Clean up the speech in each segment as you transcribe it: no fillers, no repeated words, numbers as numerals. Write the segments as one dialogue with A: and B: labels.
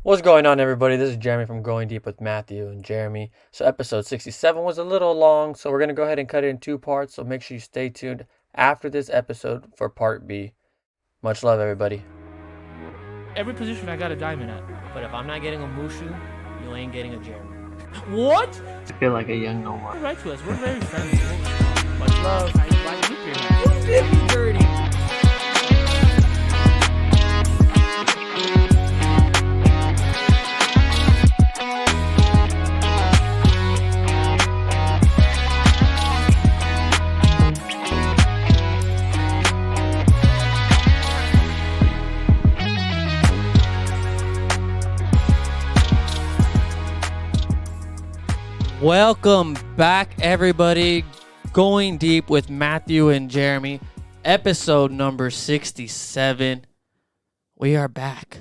A: What's going on, everybody? This is Jeremy from Going Deep with Matthew and Jeremy. So episode 67 was a little long, so we're going to go ahead and cut it in two parts, so make sure you stay tuned after this episode for part B. Much love, everybody.
B: Every position I got a diamond at. But if I'm not getting a Mushu, you ain't getting a Jeremy. What?
C: I feel like a young Noah.
B: Write to us. We're very friendly. Much love. You did me dirty. Welcome back, everybody. Going Deep with Matthew and Jeremy, episode number 67. We are back.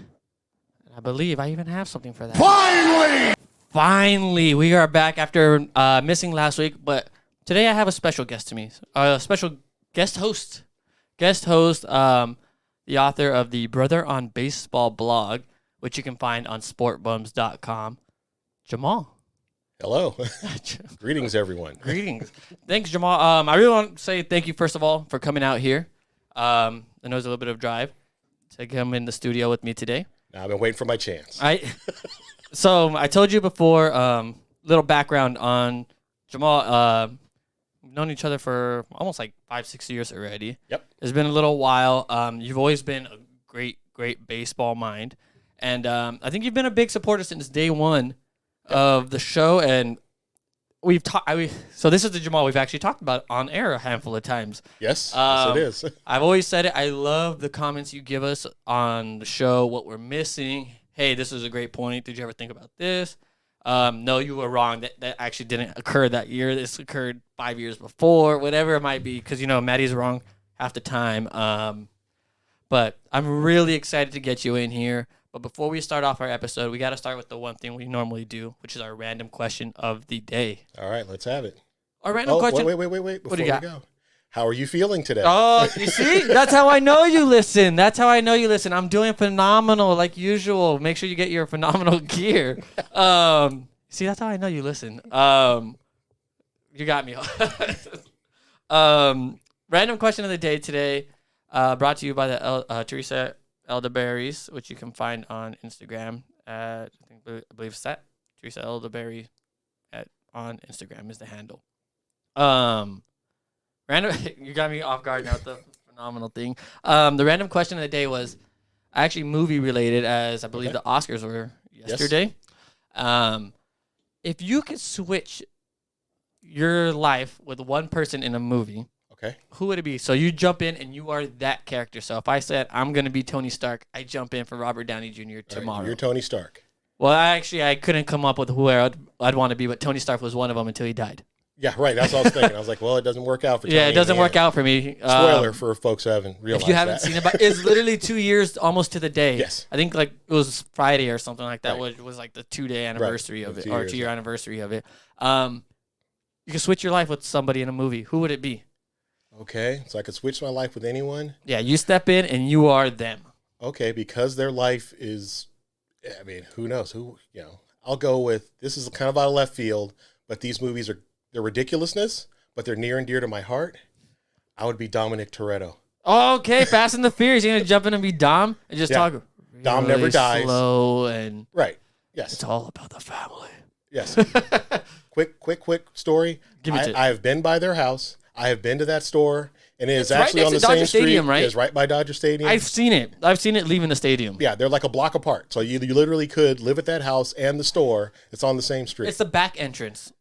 B: I believe I even have something for that. Finally, we are back after missing last week. But today I have a special guest to me, a special guest host. The author of the Brother on Baseball blog, which you can find on sportbums.com, Jamal.
D: Hello. Greetings, everyone.
B: Greetings. Thanks, Jamal. I really want to say thank you, first of all, for coming out here. I know it's a little bit of a drive to come in the studio with me today.
D: I've been waiting for my chance.
B: So I told you before, little background on Jamal. We've known each other for almost like 5-6 years already.
D: Yep.
B: It's been a little while. You've always been a great baseball mind. And I think you've been a big supporter since day one of the show, and we've talked. So this is the Jamal we've actually talked about on air a handful of times.
D: Yes, yes it is.
B: I've always said it. I love the comments you give us on the show, what we're missing. Hey, this is a great point. Did you ever think about this? No, you were wrong. That actually didn't occur that year. This occurred 5 years before, whatever it might be, because, Maddie's wrong half the time. But I'm really excited to get you in here. But before we start off our episode, we got to start with the one thing we normally do, which is our random question of the day.
D: All right, let's have it.
B: Our random question.
D: Wait. Before we go, how are you feeling today?
B: Oh, you see? That's how I know you listen. I'm doing phenomenal like usual. Make sure you get your phenomenal gear. See, that's how I know you listen. You got me. Random question of the day today, brought to you by the Teresa Elderberries, which you can find on Instagram at, I believe it's that Teresa Elderberry on Instagram is the handle. Random, you got me off guard now with the phenomenal thing. The random question of the day was actually movie related, as I believe the Oscars were yesterday. Yes. If you could switch your life with one person in a movie, who would it be? So you jump in and you are that character. So if I said I'm going to be Tony Stark, I jump in for Robert Downey Jr. tomorrow.
D: Right, you're Tony Stark.
B: Well, I couldn't come up with who I'd want to be, but Tony Stark was one of them until he died.
D: Yeah, right. That's what I was thinking. I was like, well, it doesn't work out for Tony.
B: Yeah, it doesn't work out for me.
D: Spoiler for folks who haven't realized that.
B: If you haven't seen it, but it's literally 2 years almost to the day.
D: Yes.
B: I think like it was Friday or something like that,
D: right.
B: was like the 2-day anniversary of it, or 2-year anniversary of it. You can switch your life with somebody in a movie. Who would it be?
D: Okay, so I could switch my life with anyone?
B: Yeah, you step in and you are them.
D: Okay, because their life is, who knows? I'll go with, this is kind of out of left field, but these movies they're ridiculousness, but they're near and dear to my heart. I would be Dominic Toretto.
B: Okay, Fast and the Furious. You're going to jump in and be Dom and just talk really
D: Dom never dies.
B: Slow and...
D: Right, yes.
B: It's all about the family.
D: Yes. quick story.
B: Give it to
D: I have been by their house. I have been to that store, and it is
B: right
D: actually
B: next
D: on the
B: to Dodger
D: same street.
B: Stadium, right?
D: It is right by Dodger Stadium.
B: I've seen it leaving the stadium.
D: Yeah, they're like a block apart. So you literally could live at that house and the store. It's on the same street.
B: It's the back entrance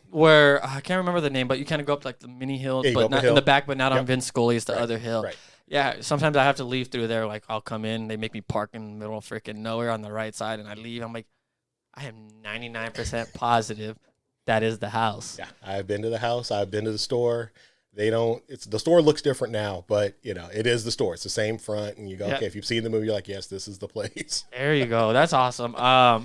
B: where I can't remember the name, but you kind of go up like the mini hill, but not in the back, but not on Vince Scully's the other hill.
D: Right.
B: Yeah, sometimes I have to leave through there. Like I'll come in, they make me park in the middle of freaking nowhere on the right side, and I leave. I'm like, I am 99% positive that is the house.
D: Yeah, I've been to the house. I've been to the store. The store looks different now, but it is the store. It's the same front, and you go, okay, if you've seen the movie, you're like, yes, this is the place.
B: There you go. That's awesome.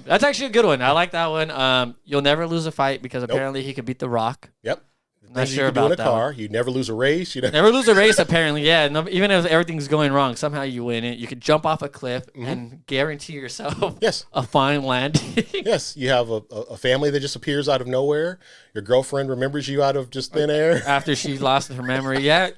B: That's actually a good one. I like that one. You'll never lose a fight because apparently he could beat The Rock.
D: Yep.
B: Not
D: Things
B: sure
D: you can do
B: about
D: in a
B: that one.
D: car. You never lose a race. You know.
B: Never lose a race, apparently. Yeah, no, even if everything's going wrong, somehow you win it. You could jump off a cliff and guarantee yourself
D: Yes.
B: a fine landing.
D: Yes, you have a family that just appears out of nowhere. Your girlfriend remembers you out of just thin air.
B: After she lost her memory. Yeah,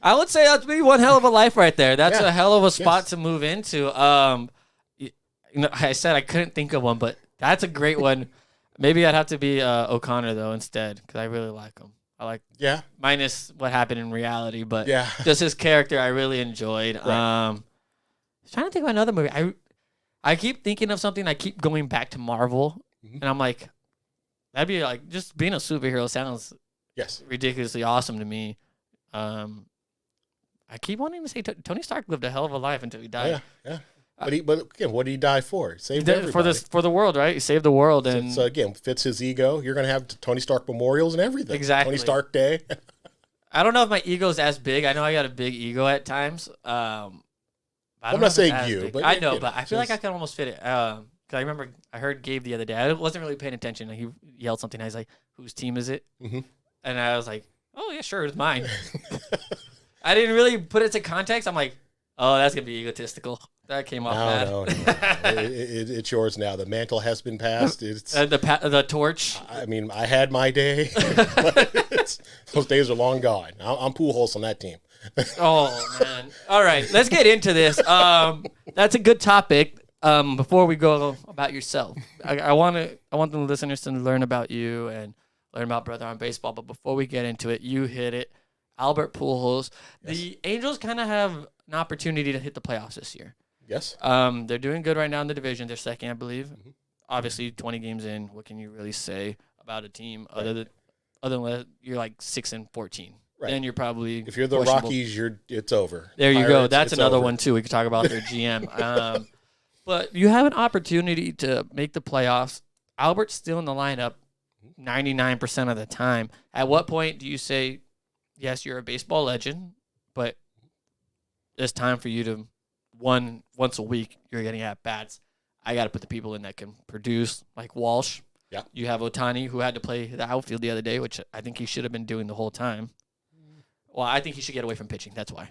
B: I would say that'd be one hell of a life right there. That's
D: Yeah.
B: a hell of a spot
D: Yes.
B: to move into. I said I couldn't think of one, but that's a great one. Maybe I'd have to be O'Connor though instead because I really like him. I like
D: Yeah,
B: minus what happened in reality, but
D: yeah.
B: just his character I really enjoyed.
D: Right.
B: I was trying to think of another movie. I keep thinking of something. I keep going back to Marvel, and I'm like, that'd be like just being a superhero sounds
D: Yes.
B: ridiculously awesome to me. I keep wanting to say Tony Stark lived a hell of a life until he died.
D: Yeah, yeah. But again, what did he die for? Saved everybody.
B: For the world, right? He saved the world, and
D: So again, fits his ego. You're going to have Tony Stark memorials and everything.
B: Exactly.
D: Tony Stark Day.
B: I don't know if my ego's as big. I know I got a big ego at times. I don't
D: not
B: know if it's
D: saying
B: as
D: you,
B: big.
D: but
B: I
D: you
B: know,
D: know,
B: but I feel like I
D: just-
B: can almost fit it. 'Cause I remember I heard Gabe the other day. I wasn't really paying attention. He yelled something. I was like, "Whose team is it?"
D: Mhm.
B: And I was like, "Oh yeah, sure, it's mine." I didn't really put it to context. I'm like, "Oh, that's gonna be egotistical." That came off bad.
D: No. It's yours now. The mantle has been passed. It's.
B: The torch.
D: I mean, I had my day. Those days are long gone. I'm Pujols on that team.
B: Oh man! All right, let's get into this. That's a good topic. Before we go about yourself, I want the listeners to learn about you and learn about Brother on Baseball. But before we get into it, you hit it, Albert Pujols.
D: Yes.
B: The Angels kind of have an opportunity to hit the playoffs this year.
D: Yes.
B: They're doing good right now in the division. They're second, I believe.
D: Mm-hmm.
B: Obviously, 20 games in. What can you really say about a team other than that you're like 6-14?
D: Right.
B: Then you're probably
D: If you're the
B: questionable.
D: Rockies, it's over.
B: There you go.
D: Pirates,
B: That's
D: it's
B: another
D: over.
B: one too. We could talk about their GM. But you have an opportunity to make the playoffs. Albert's still in the lineup 99% of the time. At what point do you say, yes, you're a baseball legend, but it's time for you to once a week you're getting at bats. I got to put the people in that can produce, like Walsh.
D: Yeah.
B: You have Ohtani, who had to play the outfield the other day, which I think he should have been doing the whole time. Well, I think he should get away from pitching. That's why.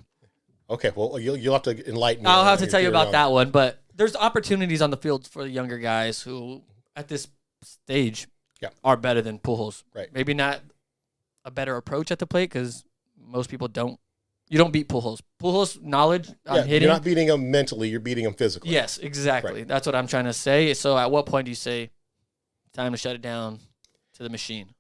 D: Okay, well, you'll have to enlighten me.
B: I'll
D: on
B: have to
D: your
B: tell you
D: theory
B: about
D: on
B: that one, but there's opportunities on the field for the younger guys who, at this stage,
D: Yeah.
B: are better than Pujols.
D: Right.
B: Maybe not a better approach at the plate because most people don't. You don't beat Pujols. Pujols' knowledge on
D: Yeah,
B: hitting.
D: you're not beating him mentally. You're beating him physically.
B: Yes, exactly.
D: Right.
B: That's what I'm trying to say. So at what point do you say, time to shut it down to the machine?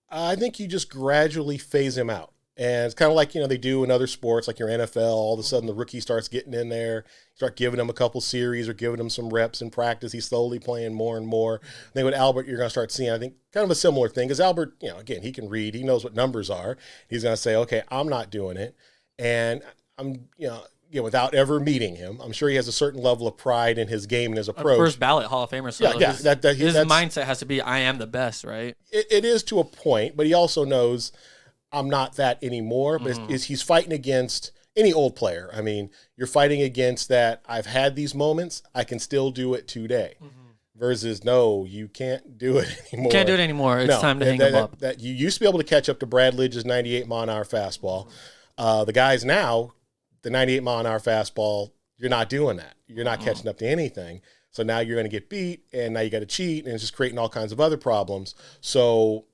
D: I think you just gradually phase him out. And it's kind of like, they do in other sports, like your NFL. All of a sudden, the rookie starts getting in there, start giving him a couple series or giving him some reps in practice. He's slowly playing more and more. I think with Albert, you're going to start seeing, I think, kind of a similar thing. Because Albert, again, he can read. He knows what numbers are. He's going to say, okay, I'm not doing it. And I'm, without ever meeting him, I'm sure he has a certain level of pride in his game and his approach.
B: First ballot Hall of Famer. So
D: Yeah,
B: his,
D: that's
B: mindset has to be, I am the best, right?
D: It is to a point, but he also knows I'm not that anymore. But he's fighting against any old player. I mean, you're fighting against that. I've had these moments. I can still do it today. Versus, no, you can't do it anymore.
B: Can't do it anymore. It's time to hang him up.
D: That you used to be able to catch up to Brad Lidge's 98-mile-an-hour fastball. The guys now, the 98-mile-an-hour fastball, you're not doing that. You're not catching up to anything. So now you're going to get beat, and now you got to cheat, and it's just creating all kinds of other problems. So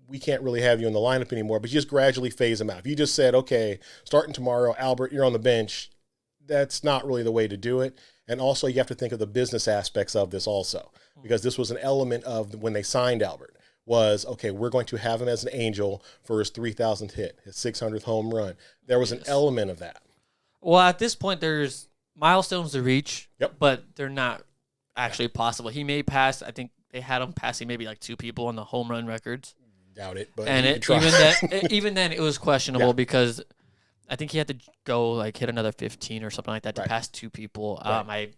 D: we can't really have you in the lineup anymore, but you just gradually phase them out. If you just said, okay, starting tomorrow, Albert, you're on the bench, that's not really the way to do it. And also you have to think of the business aspects of this also, because this was an element of when they signed Albert was, okay, we're going to have him as an Angel for his 3,000th hit, his 600th home run. There was an element of that.
B: Well, at this point, there's milestones to reach,
D: Yep.
B: but they're not actually possible. He may pass, I think they had him passing maybe like 2 people on the home run records.
D: Doubt it, but
B: And
D: you could try.
B: even then, it was questionable
D: Yeah.
B: because I think he had to go like hit another 15 or something like that to
D: Right.
B: pass 2 people.
D: Right.
B: I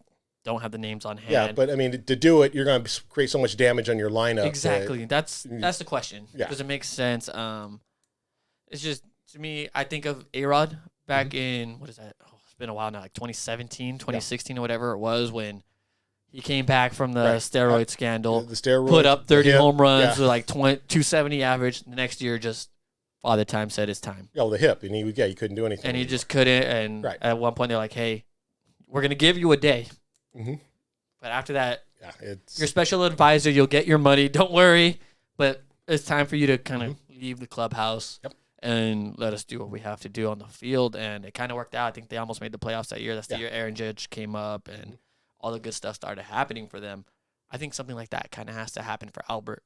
B: don't have the names on hand.
D: Yeah, but I mean, to do it, you're going to create so much damage on your lineup.
B: Exactly. That's the question.
D: Yeah.
B: Does it make sense? It's just, to me, I think of A-Rod back in, what is that? Oh, it's been a while now, like 2017, 2016 or whatever it was when he came back from the
D: Right.
B: steroid scandal,
D: The steroid,
B: put up 30
D: the hip,
B: home runs
D: yeah.
B: with like 270 average. The next year just Father Time said it's time.
D: Yeah, well, the hip, and he couldn't do anything.
B: And he
D: anymore.
B: just couldn't. And
D: Right.
B: at one point, they're like, hey, we're going to give you a day.
D: Mm-hmm.
B: But after that,
D: Yeah, it's
B: your special advisor, you'll get your money. Don't worry. But it's time for you to kind of leave the clubhouse and let us do what we have to do on the field. And it kind of worked out. I think they almost made the playoffs that year. That's the year Aaron Judge came up and all the good stuff started happening for them. I think something like that kind of has to happen for Albert.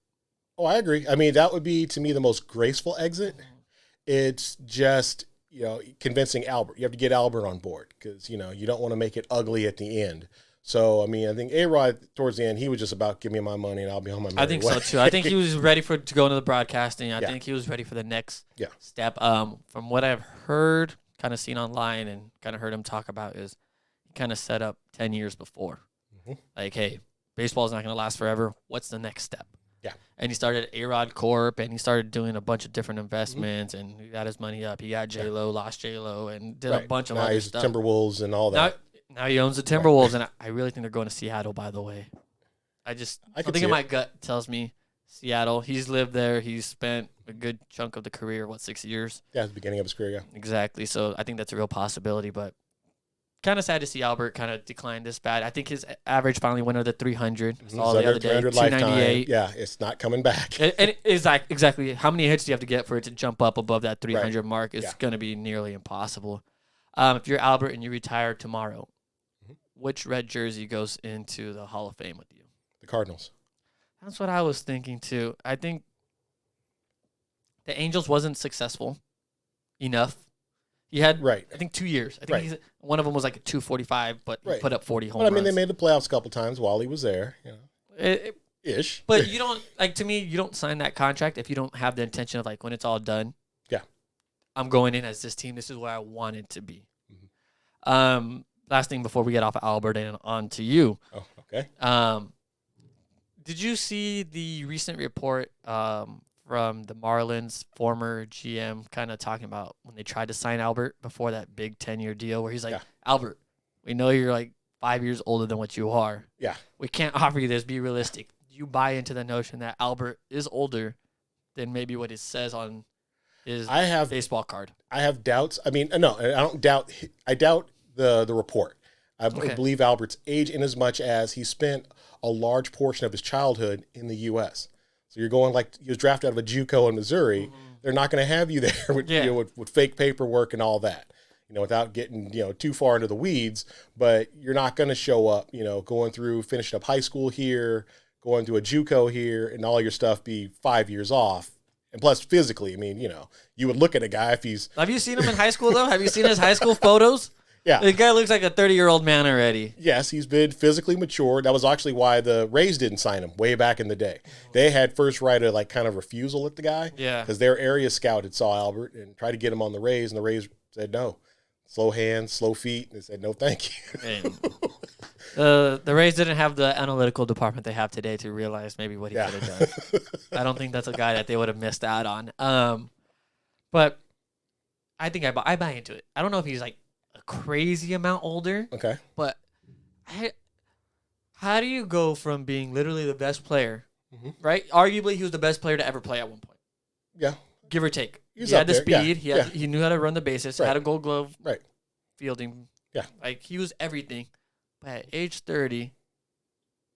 D: Oh, I agree. I mean, that would be, to me, the most graceful exit. It's just, convincing Albert. You have to get Albert on board because, you don't want to make it ugly at the end. So, I mean, I think A-Rod, towards the end, he was just about, give me my money and I'll be on my merry way.
B: I think so, too. I think he was ready to go into the broadcasting. I think he was ready for the next step. From what I've heard, kind of seen online and kind of heard him talk about is he kind of set up 10 years before. Mm-hmm. Like, hey, baseball is not going to last forever. What's the next step?
D: Yeah.
B: And he started A-Rod Corp, and he started doing a bunch of different investments, and he got his money up. He got J-Lo, lost J-Lo, and did a bunch of
D: now
B: other
D: he's
B: stuff.
D: Timberwolves and all that.
B: Now he owns the Timberwolves, and I really think they're going to Seattle, by the way. Something in my gut tells me Seattle. He's lived there. He's spent a good chunk of the career, 6 years?
D: Yeah, at the beginning of his career,
B: Exactly. So I think that's a real possibility, but kind of sad to see Albert kind of decline this bad. I think his average finally went under the 300. I saw the other day, 298.
D: Yeah, it's not coming back.
B: And it's like exactly how many hits do you have to get for it to jump up above that 300 mark? It's going to be nearly impossible. If you're Albert and you retire tomorrow, which red jersey goes into the Hall of Fame with you?
D: The Cardinals.
B: That's what I was thinking too. I think the Angels wasn't successful enough. He had, I think, 2 years. I think one of them was like a 245, but he put up 40 home runs.
D: But I mean, they made the playoffs a couple times while he was there. Ish.
B: But you don't, to me, you don't sign that contract if you don't have the intention of, when it's all done. Yeah. I'm going in as this team. This is where I want it to be. Mm-hmm. Last thing before we get off of Albert and on to you.
D: Oh, okay.
B: Did you see the recent report from the Marlins former GM kind of talking about when they tried to sign Albert before that big 10-year deal where he's like, Albert, we know you're 5 years older than what you are.
D: Yeah.
B: We can't offer you this. Be realistic. You buy into the notion that Albert is older than maybe what it says on his baseball card.
D: I have doubts. I mean, no, I don't doubt. I doubt the report. I believe Albert's age in as much as he spent a large portion of his childhood in the U.S. So you're going he was drafted out of a JUCO in Missouri. Mm-hmm. They're not going to have you there with, with fake paperwork and all that, without getting, too far into the weeds. But you're not going to show up, going through, finishing up high school here, going to a JUCO here, and all your stuff be 5 years off. And plus, physically, I mean, you would look at a guy if he's...
B: Have you seen him in high school, though? Have you seen his high school photos?
D: Yeah.
B: The guy looks like a 30-year-old man already.
D: Yes, he's been physically mature. That was actually why the Rays didn't sign him way back in the day. They had first right of kind of refusal at the guy.
B: Yeah.
D: Because their area scout had saw Albert and tried to get him on the Rays, and the Rays said no. Slow hands, slow feet. And they said, no, thank you.
B: The Rays didn't have the analytical department they have today to realize maybe what he could have done. I don't think that's a guy that they would have missed out on. But I think I buy into it. I don't know if he's a crazy amount older.
D: Okay.
B: But how do you go from being literally the best player, right? Arguably, he was the best player to ever play at one point.
D: Yeah.
B: Give or take.
D: He
B: had the speed. He knew how to run the bases. Had a Gold Glove.
D: Right.
B: Fielding.
D: Yeah.
B: He was everything. But at age 30,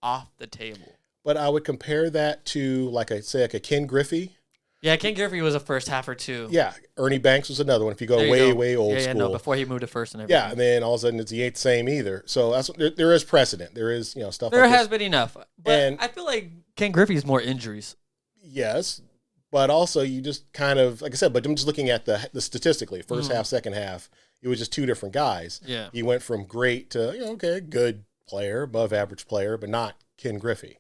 B: off the table.
D: But I would compare that to like a Ken Griffey.
B: Yeah, Ken Griffey was a first half or two.
D: Yeah, Ernie Banks was another one. If you go way old school.
B: No, before he moved to first and everything.
D: Yeah, and then all of a sudden he ain't the same either. So there is precedent. There is stuff.
B: There
D: like
B: has
D: this.
B: been enough, but I feel like Ken Griffey's more injuries.
D: Yes, but also you just kind of like I said. But I'm just looking at the statistically first half, second half. It was just two different guys.
B: Yeah,
D: he went from great to good player, above average player, but not Ken Griffey.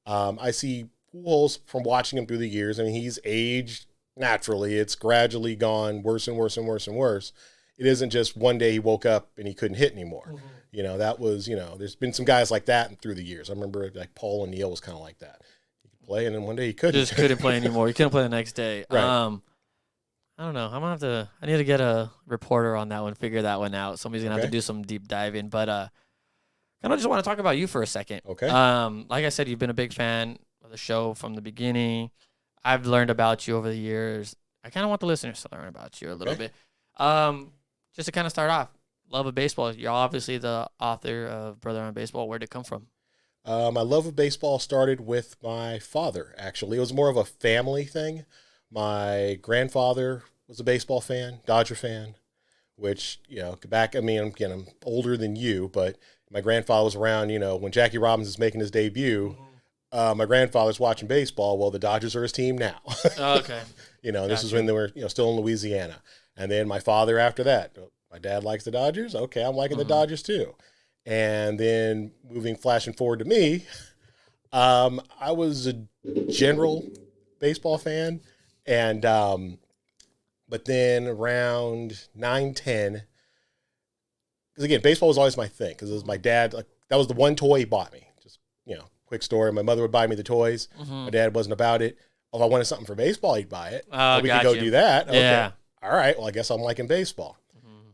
D: I see Pujols from watching him through the years. I mean, he's aged naturally. It's gradually gone worse and worse and worse and worse. It isn't just one day he woke up and he couldn't hit anymore. Mm-hmm. That was, there's been some guys like that through the years. I remember Paul O'Neill was kind of like that. He could play and then one day he couldn't.
B: Just couldn't play anymore. He couldn't play the next day.
D: Right.
B: I don't know. I need to get a reporter on that one, figure that one out. Somebody's going to have to do some deep diving. But I just want to talk about you for a second.
D: Okay.
B: Like I said, you've been a big fan of the show from the beginning. I've learned about you over the years. I kind of want the listeners to learn about you a little
D: Okay.
B: bit. Just to kind of start off, love of baseball. You're obviously the author of Brother on Baseball. Where'd it come from?
D: My love of baseball started with my father, actually. It was more of a family thing. My grandfather was a baseball fan, Dodger fan, which, back, I mean, again, I'm older than you, but my grandfather was around, when Jackie Robinson was making his debut. My grandfather's watching baseball. Well, the Dodgers are his team now.
B: Oh, okay.
D: This is
B: Gotcha.
D: when they were, still in Louisiana. And then my father after that. My dad likes the Dodgers. Okay, I'm liking the Dodgers too. And then flashing forward to me, I was a general baseball fan. And, but then around 9, 10, because again, baseball was always my thing. Because it was my dad, like, that was the one toy he bought me. Just, quick story. My mother would buy me the toys. My dad wasn't about it. If I wanted something for baseball, he'd buy it.
B: Oh,
D: We could go do that. Okay.
B: Yeah.
D: All right. Well, I guess I'm liking baseball.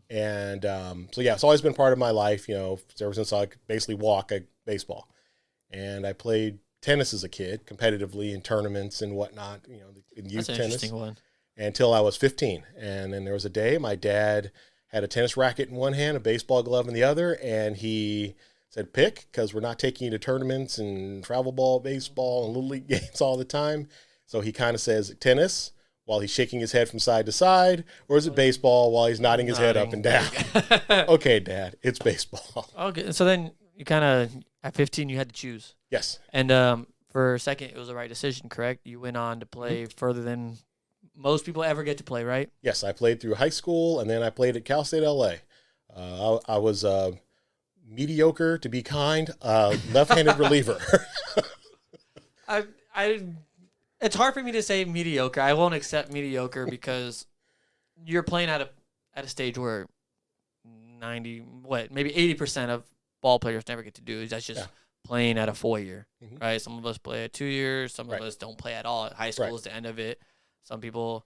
D: And so, yeah, it's always been part of my life, ever since I could basically walk baseball. And I played tennis as a kid, competitively in tournaments and whatnot, in youth
B: That's an
D: tennis,
B: interesting one.
D: until I was 15. And then there was a day my dad had a tennis racket in one hand, a baseball glove in the other, and he said, pick, because we're not taking you to tournaments and travel ball, baseball, and little league games all the time. So he kind of says, tennis, while he's shaking his head from side to side, or is it baseball while he's nodding his head up and down? Okay, Dad, it's baseball.
B: Okay, so then you kind of, at 15, you had to choose.
D: Yes.
B: And for a second, it was the right decision, correct? You went on to play further than most people ever get to play, right?
D: Yes, I played through high school, and then I played at Cal State LA. I was mediocre, to be kind, left-handed reliever.
B: It's hard for me to say mediocre. I won't accept mediocre because you're playing at a stage where maybe 80% of ball players never get to do. That's just playing at a 4-year, right? Some of us play at 2 years. Some of us don't play at all. High school is the end of it. Some people,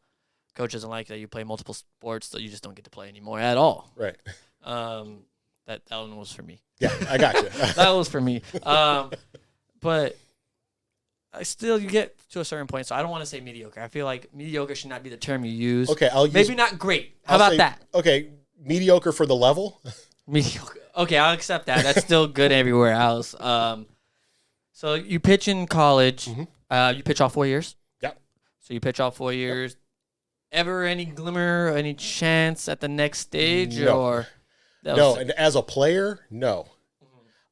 B: coach doesn't like that you play multiple sports, so you just don't get to play anymore at all.
D: Right.
B: That one was for me.
D: Yeah, I got you.
B: That was for me. But you get to a certain point, so I don't want to say mediocre. I feel like mediocre should not be the term you use.
D: Okay,
B: maybe not great. How about that?
D: Okay, mediocre for the level.
B: Mediocre. Okay, I'll accept that. That's still good everywhere else. So you pitch in college. You pitch all 4 years.
D: Yep.
B: So you pitch all 4 years. Ever any glimmer, any chance at the next stage,
D: No.
B: or
D: No, and as a player, no.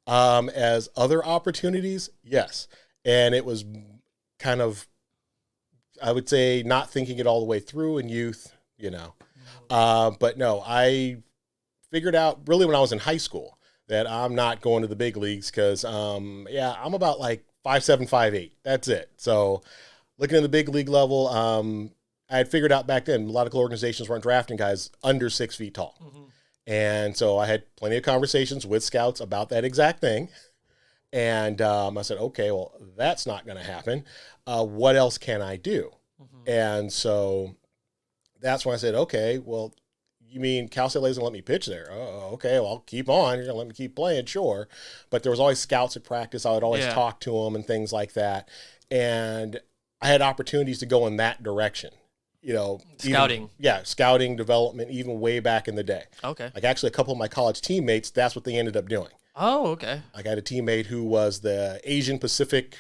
D: As other opportunities, yes. And it was kind of, I would say, not thinking it all the way through in youth, But no, I figured out really when I was in high school that I'm not going to the big leagues because, I'm about like 5'7", 5'8". That's it. So looking at the big league level, I had figured out back then a lot of organizations weren't drafting guys under 6 feet tall. And so I had plenty of conversations with scouts about that exact thing. And I said, okay, well, that's not going to happen. What else can I do? And so that's when I said, okay, well, you mean Cal State doesn't let me pitch there? Oh, okay, well, I'll keep on. You're going to let me keep playing, sure. But there was always scouts at practice. I would always talk to them and things like that. And I had opportunities to go in that direction.
B: Scouting.
D: Scouting, development, even way back in the day.
B: Okay.
D: Like actually a couple of my college teammates, that's what they ended up doing.
B: Oh, okay.
D: I got a teammate who was the Asian Pacific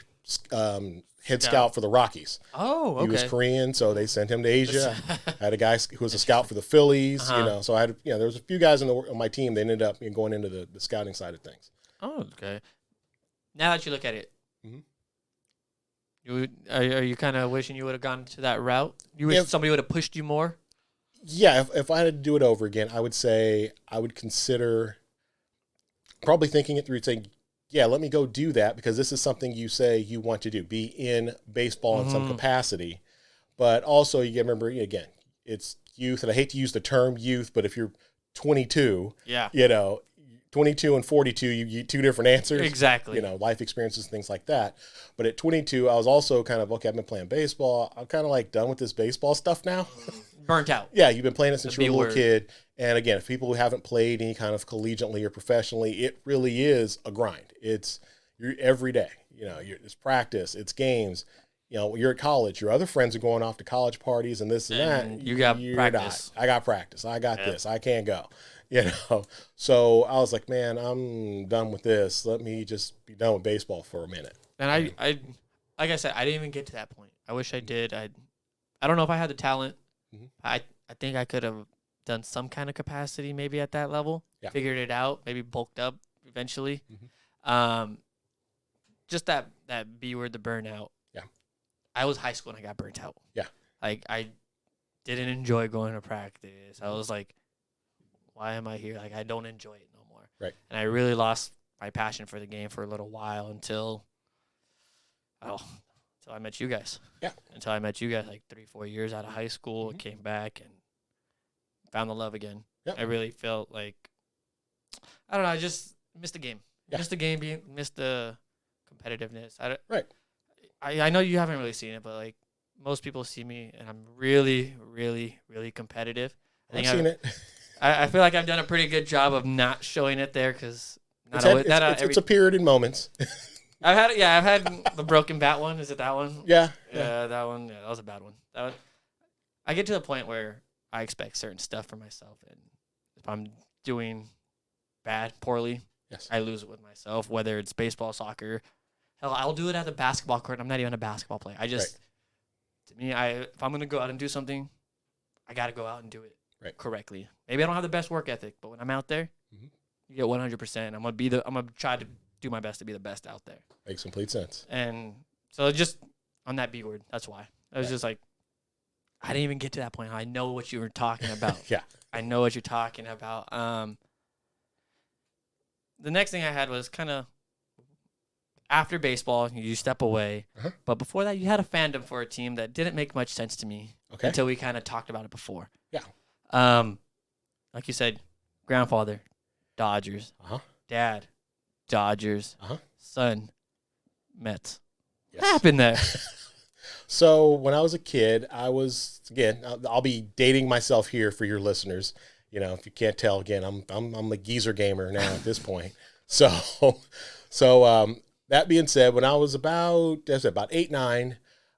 D: head scout for the Rockies.
B: Oh, okay.
D: He was Korean, so they sent him to Asia. I had a guy who was a scout for the Phillies, so I had, there was a few guys on my team. They ended up going into the scouting side of things.
B: Oh, okay. Now that you look at it, are you kind of wishing you would have gone to that route? You wish somebody would have pushed you more?
D: Yeah, if I had to do it over again, I would say I would consider probably thinking it through, saying, yeah, let me go do that because this is something you say you want to do, be in baseball in some capacity. But also you remember, again, it's youth, and I hate to use the term youth, but if you're 22, 22 and 42, you get two different answers.
B: Exactly.
D: Life experiences and things like that. But at 22, I was also kind of, okay, I've been playing baseball. I'm kind of like done with this baseball stuff now.
B: Burnt out.
D: Yeah, you've been playing it since you were a little kid. And again, if people who haven't played any kind of collegiately or professionally, it really is a grind. You're every day. It's practice, it's games. you're at college, your other friends are going off to college parties and this and that.
B: You got
D: You're
B: practice.
D: not. I got practice. I got this. I can't go. So I was like, man, I'm done with this. Let me just be done with baseball for a minute.
B: And I like I said, I didn't even get to that point. I wish I did. I don't know if I had the talent.
D: Mm-hmm.
B: I think I could have done some kind of capacity maybe at that level.
D: Yeah.
B: Figured it out. Maybe bulked up eventually.
D: Mm-hmm.
B: Just that B word, the burnout.
D: Yeah.
B: I was high school and I got burnt out.
D: Yeah.
B: Like I didn't enjoy going to practice. I was like, why am I here? Like I don't enjoy it no more.
D: Right.
B: And I really lost my passion for the game for a little while until I met you guys.
D: Yeah.
B: Until I met you guys like 3-4 years out of high school, came back and found the love again.
D: Yep.
B: I really felt like, I don't know, I just missed the game.
D: Yeah.
B: Missed the game, missed the competitiveness.
D: Right.
B: I know you haven't really seen it, but like most people see me and I'm really, really, really competitive.
D: I've seen it.
B: I feel like I've done a pretty good job of not showing it there because
D: it's appeared in moments.
B: I've had the broken bat one. Is it that one?
D: Yeah.
B: That one. Yeah, that was a bad one. I get to the point where I expect certain stuff from myself, and if I'm doing poorly,
D: yes,
B: I lose it with myself. Whether it's baseball, soccer, hell, I'll do it at the basketball court. I'm not even a basketball player. To me, if I'm gonna go out and do something, I gotta go out and do it correctly. Maybe I don't have the best work ethic, but when I'm out there, you get 100%. I'm gonna try to do my best to be the best out there.
D: Makes complete sense.
B: And so just on that B word, that's why. I was just like, I didn't even get to that point. I know what you were talking about.
D: Yeah.
B: I know what you're talking about. The next thing I had was kind of after baseball, you step away. But before that, you had a fandom for a team that didn't make much sense to me until we kind of talked about it before.
D: Yeah.
B: Like you said, grandfather, Dodgers. Dad, Dodgers. Son, Mets.
D: Yes.
B: What happened there?
D: So when I was a kid, I was, again, I'll be dating myself here for your listeners. If you can't tell, again, I'm a geezer gamer now at this point. So that being said, when I was about 8, 9,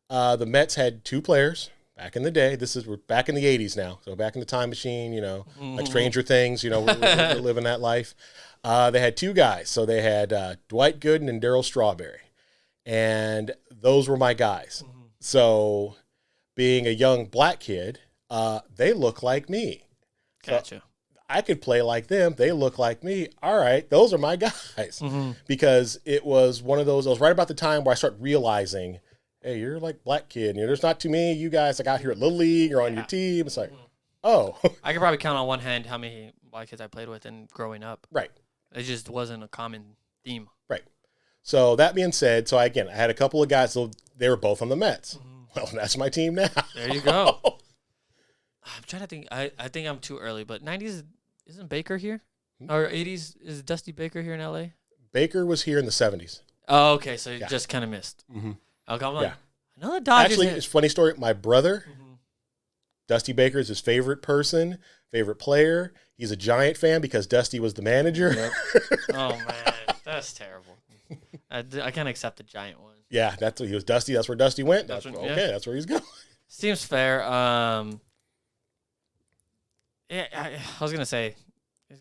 D: the Mets had 2 players back in the day. We're back in the 80s now. So back in the time machine, like Stranger Things, we're living that life. They had 2 guys. So they had Dwight Gooden and Darryl Strawberry. And those were my guys. So being a young black kid, they look like me.
B: Gotcha.
D: So I could play like them. They look like me. All right, those are my guys. Because it was one of those, it was right about the time where I started realizing, hey, you're like black kid. There's not too many of you guys like out here at Little League or on your team. It's like, oh. I
B: could probably count on one hand how many black kids I played with and growing up.
D: Right.
B: It just wasn't a common theme.
D: Right. So that being said, I had a couple of guys, so they were both on the Mets. Well, that's my team now.
B: There you go. I'm trying to think. I think I'm too early, but 90s, isn't Baker here? Or 80s, is Dusty Baker here in LA?
D: Baker was here in the 70s.
B: Oh, okay. So you just kind of missed. Okay, I'm like, another Dodgers.
D: Actually, it's a funny story. My brother, Dusty Baker, is his favorite player. He's a Giant fan because Dusty was the manager.
B: Yep. Oh, man. That's terrible. I can't accept the Giant one.
D: Yeah, he was Dusty. That's where Dusty went. That's where he's going.
B: Seems fair. I was gonna say,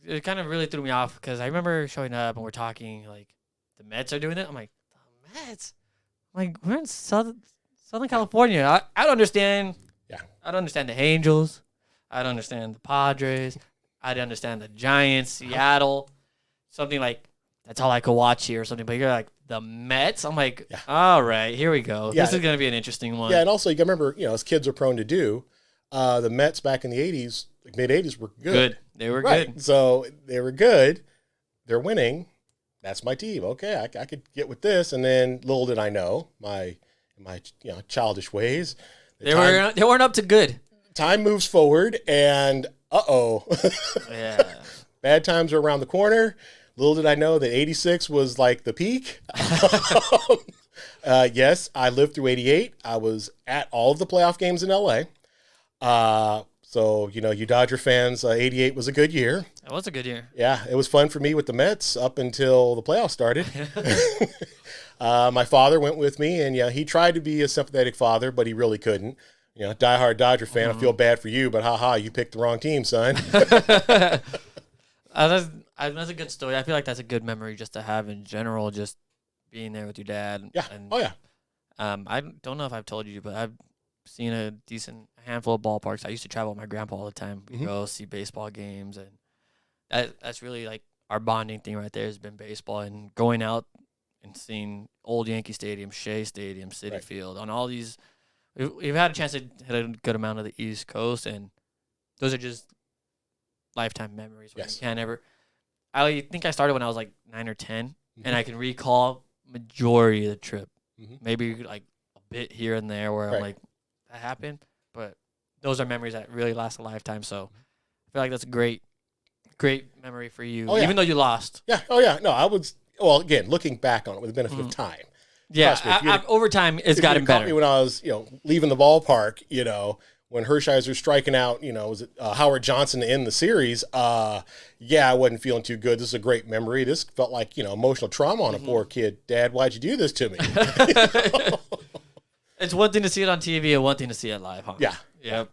B: it kind of really threw me off because I remember showing up and we're talking like the Mets are doing it. I'm like, the Mets? I'm like, we're in Southern California. I don't understand.
D: Yeah.
B: I don't understand the Angels. I don't understand the Padres. I don't understand the Giants, Seattle. Something like that's all I could watch here or something. But you're like the Mets. I'm like, all right, here we go.
D: Yeah.
B: This is gonna be an interesting one.
D: Yeah, and also you can remember, as kids are prone to do, the Mets back in the 80s, like mid 80s, were good.
B: They were good.
D: So they were good. They're winning. That's my team. Okay, I could get with this. And then little did I know, my childish ways,
B: they weren't up to good.
D: Time moves forward, and
B: yeah,
D: bad times are around the corner. Little did I know that 86 was like the peak. Yes, I lived through 88. I was at all of the playoff games in LA. So, you Dodger fans, 88 was a good year.
B: It was a good year.
D: Yeah, it was fun for me with the Mets up until the playoffs started. My father went with me, and he tried to be a sympathetic father, but he really couldn't. Diehard Dodger fan. I feel bad for you, but you picked the wrong team, son.
B: That's a good story. I feel like that's a good memory just to have in general, just being there with your dad.
D: Yeah.
B: And,
D: Oh, yeah.
B: I don't know if I've told you, but I've seen a handful of ballparks. I used to travel with my grandpa all the time. We go see baseball games, and that's really like our bonding thing right there has been baseball and going out and seeing old Yankee Stadium, Shea Stadium, Citi Field, on all these. We've had a chance to hit a good amount of the East Coast, and those are just lifetime memories.
D: Yes.
B: You can't ever. I think I started when I was like 9 or 10, and I can recall majority of the trip. Maybe like a bit here and there where I'm like, that happened, but those are memories that really last a lifetime. So I feel like that's a great memory for you, even though you lost.
D: Yeah. Oh, yeah. No, I was. Well, again, looking back on it with the benefit of time.
B: Yeah, over time, it's gotten better.
D: Me when I was, leaving the ballpark, when Hershiser's striking out, was it Howard Johnson to end the series? I wasn't feeling too good. This is a great memory. This felt like, emotional trauma on a poor kid. Dad, why'd you do this to me?
B: It's one thing to see it on TV and one thing to see it live, huh?
D: Yeah.
B: Yep.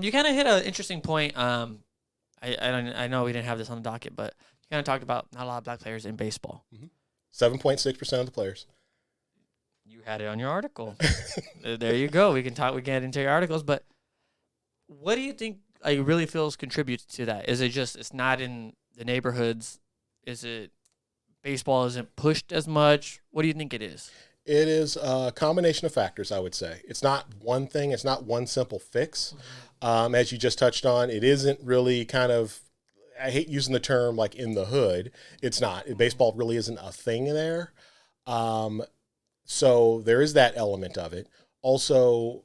B: You kind of hit an interesting point. I know we didn't have this on the docket, but you kind of talked about not a lot of black players in baseball.
D: 7.6% of the players.
B: You had it on your article. There you go. We can get into your articles, but what do you think really feels contributes to that? Is it just it's not in the neighborhoods? Is it baseball isn't pushed as much? What do you think it is?
D: It is a combination of factors, I would say. It's not one thing. It's not one simple fix. As you just touched on, it isn't really kind of, I hate using the term like in the hood. It's not. Baseball really isn't a thing there. So there is that element of it. Also,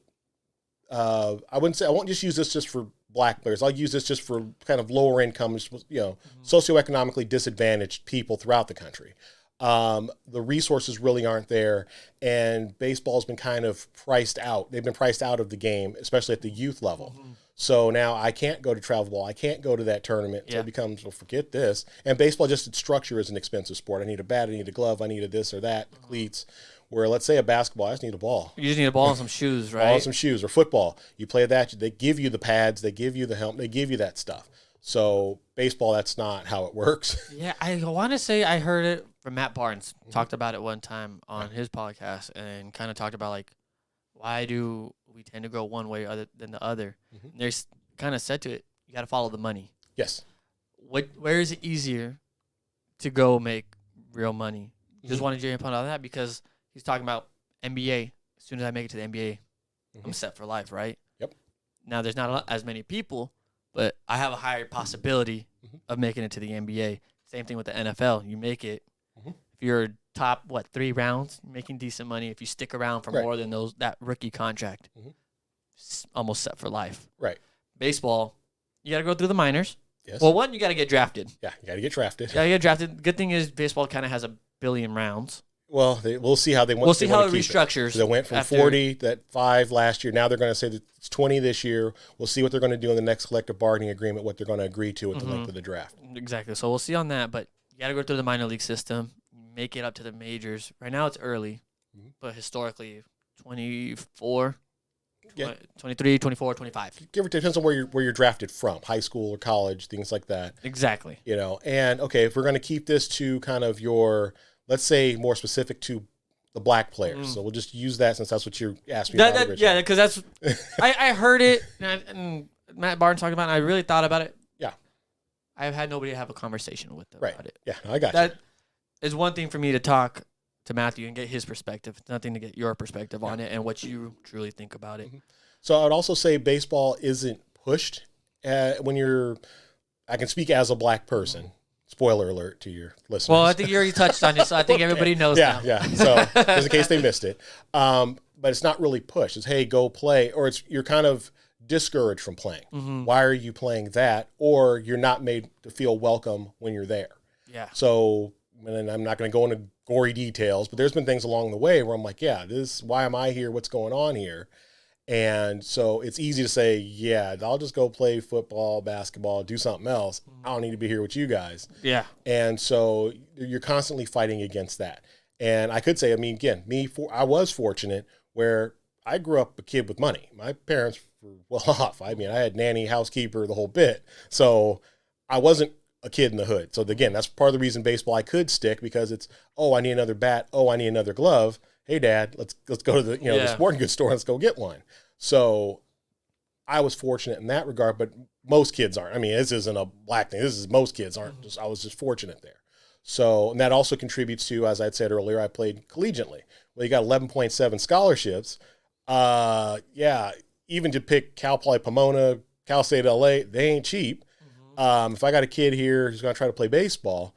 D: I won't just use this just for black players. I'll use this just for kind of lower incomes, socioeconomically disadvantaged people throughout the country. The resources really aren't there, and baseball's been kind of priced out. They've been priced out of the game, especially at the youth level. So now I can't go to travel ball. I can't go to that tournament. So it becomes, well, forget this. And baseball, just its structure is an expensive sport. I need a bat, I need a glove, I need a this or that, cleats. Where let's say a basketball, I just need a ball.
B: You just need a ball and some shoes, right?
D: Ball and some shoes. Or football, you play that, they give you the pads, they give you the helmet, they give you that stuff. So baseball, that's not how it works.
B: Yeah, I want to say I heard it from Matt Barnes. Talked about it one time on his podcast and kind of talked about like, why do we tend to go one way other than the other? And there's kind of said to it, you got to follow the money.
D: Yes.
B: Where is it easier to go make real money? Just wanted your input on that because he's talking about NBA. As soon as I make it to the NBA, I'm set for life, right?
D: Yep.
B: Now, there's not as many people, but I have a higher possibility of making it to the NBA. Same thing with the NFL. You make it. If you're top, 3 rounds, making decent money. If you stick around for more than that rookie contract, almost set for life.
D: Right.
B: Baseball, you got to go through the minors.
D: Yes.
B: Well, one, you got to get drafted.
D: Yeah, you got to get drafted.
B: Yeah, you get drafted. Good thing is baseball kind of has 1 billion rounds.
D: Well, we'll see how they want.
B: We'll see how it restructures.
D: So they went from 40 to 5 last year. Now they're going to say that it's 20 this year. We'll see what they're going to do in the next collective bargaining agreement, what they're going to agree to with the length of the draft.
B: Exactly. So we'll see on that. But you got to go through the minor league system, make it up to the majors. Right now it's early, but historically 24, 23, 24, 25.
D: Give or take, depends on where you're drafted from, high school or college, things like that.
B: Exactly.
D: And okay, if we're going to keep this to kind of your, let's say more specific to the black players. So we'll just use that since that's what you asked me about originally.
B: Yeah, because that's, I heard it and Matt Barnes talked about it and I really thought about it.
D: Yeah.
B: I've had nobody to have a conversation with about it.
D: Yeah, I got you.
B: That is one thing for me to talk to Matthew and get his perspective. It's nothing to get your perspective on it and what you truly think about it.
D: So I would also say baseball isn't pushed when you're, I can speak as a black person. Spoiler alert to your listeners.
B: Well, I think you already touched on it, so I think everybody knows now.
D: Yeah. So just in case they missed it. But it's not really pushed. It's, hey, go play. Or you're kind of discouraged from playing. Why are you playing that? Or you're not made to feel welcome when you're there.
B: Yeah.
D: So, and I'm not going to go into gory details, but there's been things along the way where I'm like, why am I here? What's going on here? And so it's easy to say, I'll just go play football, basketball, do something else. I don't need to be here with you guys.
B: Yeah.
D: And so you're constantly fighting against that. And I could say, I mean, again, I was fortunate where I grew up a kid with money. My parents were well off. I mean, I had nanny, housekeeper, the whole bit. So I wasn't a kid in the hood. So again, that's part of the reason baseball I could stick, because it's, oh, I need another bat. Oh, I need another glove. Hey, Dad, let's go to the the sporting goods store. Let's go get one. So I was fortunate in that regard, but most kids aren't. I mean, this isn't a black thing. This is most kids aren't. I was just fortunate there. So, and that also contributes to, as I said earlier, I played collegiately. Well, you got 11.7 scholarships. Yeah, even to pick Cal Poly Pomona, Cal State LA, they ain't cheap. If I got a kid here who's going to try to play baseball,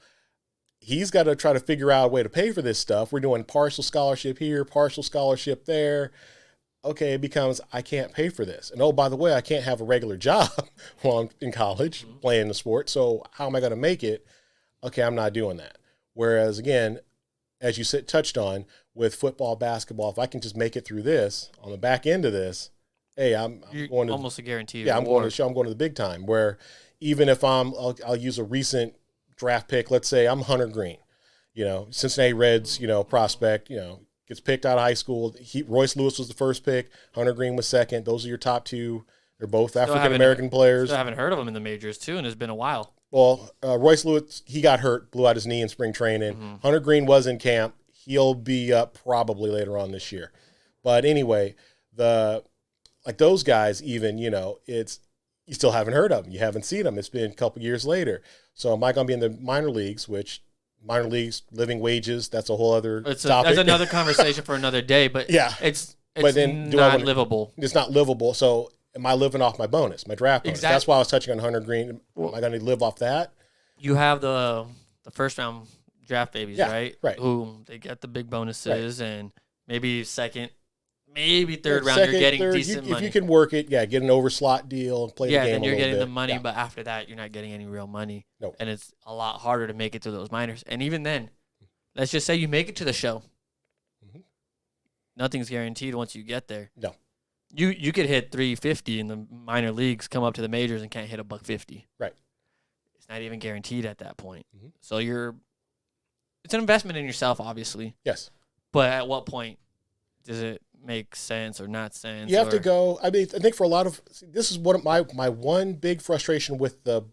D: he's got to try to figure out a way to pay for this stuff. We're doing partial scholarship here, partial scholarship there. Okay, it becomes, I can't pay for this. And oh, by the way, I can't have a regular job while I'm in college playing the sport. So how am I going to make it? Okay, I'm not doing that. Whereas again, as you touched on with football, basketball, if I can just make it through this on the back end of this, hey, I'm going to
B: almost a guarantee.
D: Yeah, I'm going to the show. I'm going to the big time. Where even if I'll use a recent draft pick. Let's say I'm Hunter Green, Cincinnati Reds, prospect, gets picked out of high school. Royce Lewis was the first pick. Hunter Green was second. Those are your top two. They're both African-American players.
B: I haven't heard of him in the majors, too, and it's been a while.
D: Well, Royce Lewis, he got hurt, blew out his knee in spring training. Hunter Green was in camp. He'll be up probably later on this year. But anyway, those guys even, it's you still haven't heard of them. You haven't seen them. It's been a couple years later. So am I going to be in the minor leagues, which minor leagues, living wages, that's a whole other topic.
B: That's another conversation for another day, but
D: yeah.
B: It's
D: then
B: not livable.
D: It's not livable. So am I living off my bonus, my draft bonus?
B: Exactly.
D: That's why I was touching on Hunter Green. Am I going to live off that?
B: You have the first round draft babies, right?
D: Right.
B: Who they get the big bonuses and maybe second, maybe third round, you're getting decent money.
D: If you can work it, get an overslot deal and play the game
B: then you're getting the
D: bit.
B: money, but after that, you're not getting any real money.
D: No.
B: And it's a lot harder to make it through those minors. And even then, let's just say you make it to the show. Nothing's guaranteed once you get there.
D: No.
B: You could hit 350 in the minor leagues, come up to the majors, and can't hit a $150.
D: Right.
B: It's not even guaranteed at that point. So it's an investment in yourself, obviously.
D: Yes.
B: But at what point does it make sense or not sense?
D: You have to go. I mean, I think for a lot of this is one of my one big frustration with the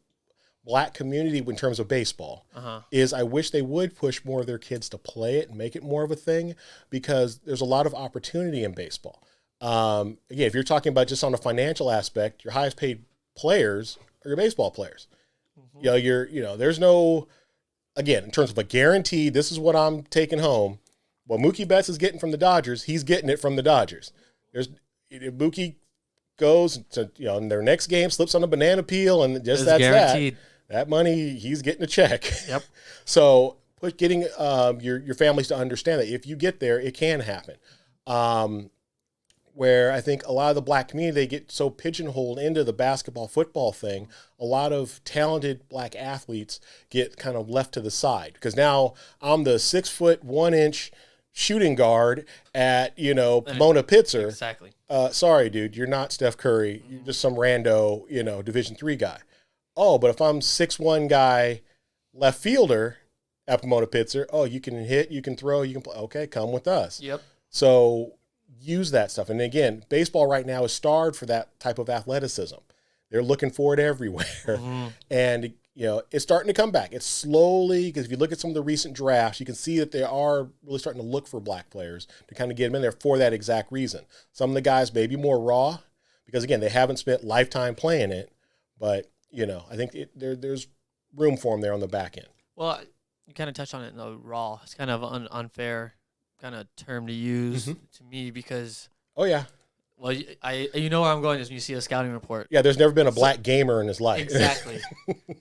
D: black community in terms of baseball is I wish they would push more of their kids to play it and make it more of a thing, because there's a lot of opportunity in baseball. Again, if you're talking about just on a financial aspect, your highest paid players are your baseball players. There's no, again, in terms of a guarantee, this is what I'm taking home. What Mookie Betts is getting from the Dodgers, he's getting it from the Dodgers. Mookie goes to, in their next game, slips on a banana peel, and that's guaranteed. That money, he's getting a check.
B: Yep.
D: So getting your families to understand that if you get there, it can happen. Where I think a lot of the black community, they get so pigeonholed into the basketball, football thing. A lot of talented black athletes get kind of left to the side, because now I'm the 6'1" shooting guard at, Pomona Pitzer.
B: Exactly.
D: Sorry, dude, you're not Steph Curry. You're just some rando, Division III guy. Oh, but if I'm 6'1" guy, left fielder at Pomona Pitzer, oh, you can hit, you can throw, you can play. Okay, come with us.
B: Yep.
D: So use that stuff. And again, baseball right now is starved for that type of athleticism. They're looking for it everywhere. And, it's starting to come back. It's slowly, because if you look at some of the recent drafts, you can see that they are really starting to look for black players to kind of get them in there for that exact reason. Some of the guys may be more raw because, again, they haven't spent lifetime playing it. But, I think there's room for them there on the back end.
B: Well, you kind of touched on it, though, raw. It's kind of an unfair kind of term to use to me, because
D: oh yeah,
B: well, you know where I'm going is when you see a scouting report.
D: Yeah, there's never been a black gamer in his life.
B: Exactly.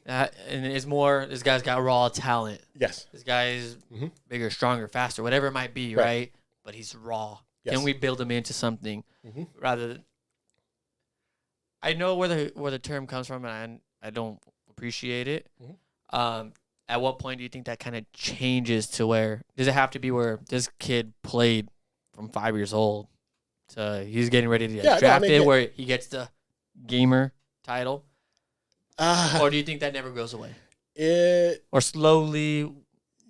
B: And it's more, this guy's got raw talent.
D: Yes.
B: This guy is bigger, stronger, faster, whatever it might be, right? But he's raw. Yes. Can we build him into something rather than? I know where the term comes from, and I don't appreciate it. At what point do you think that kind of changes to where, does it have to be where this kid played from 5 years old to he's getting ready to get drafted, where he gets the gamer title? Or do you think that never goes away? Or slowly,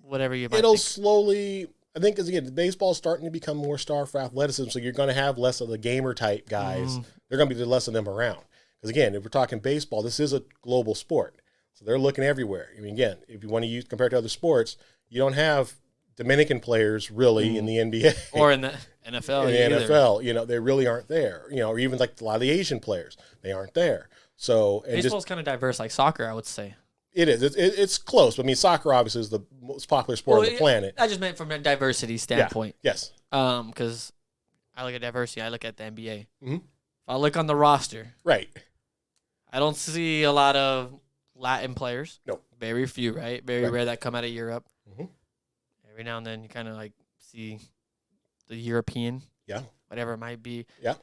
B: whatever you might
D: It'll
B: think.
D: slowly, I think because again, baseball is starting to become more star for athleticism, so you're going to have less of the gamer type guys. They're going to be less of them around. Because again, if we're talking baseball, this is a global sport, so they're looking everywhere. I mean, again, if you want to use compared to other sports, you don't have Dominican players really in the NBA
B: or in the NFL.
D: In the NFL, they really aren't there. Or even like a lot of the Asian players, they aren't there. So
B: baseball's kind of diverse, like soccer, I would say.
D: It is. It's close. I mean, soccer obviously is the most popular sport on the planet.
B: I just meant from a diversity standpoint.
D: Yeah. Yes.
B: Because I look at diversity, I look at the NBA.
D: Mm-hmm.
B: If I look on the roster,
D: right,
B: I don't see a lot of Latin players.
D: No.
B: Very few, right? Very rare that come out of Europe.
D: Mm-hmm.
B: Every now and then you kind of like see the European, whatever it might be.
D: Yeah.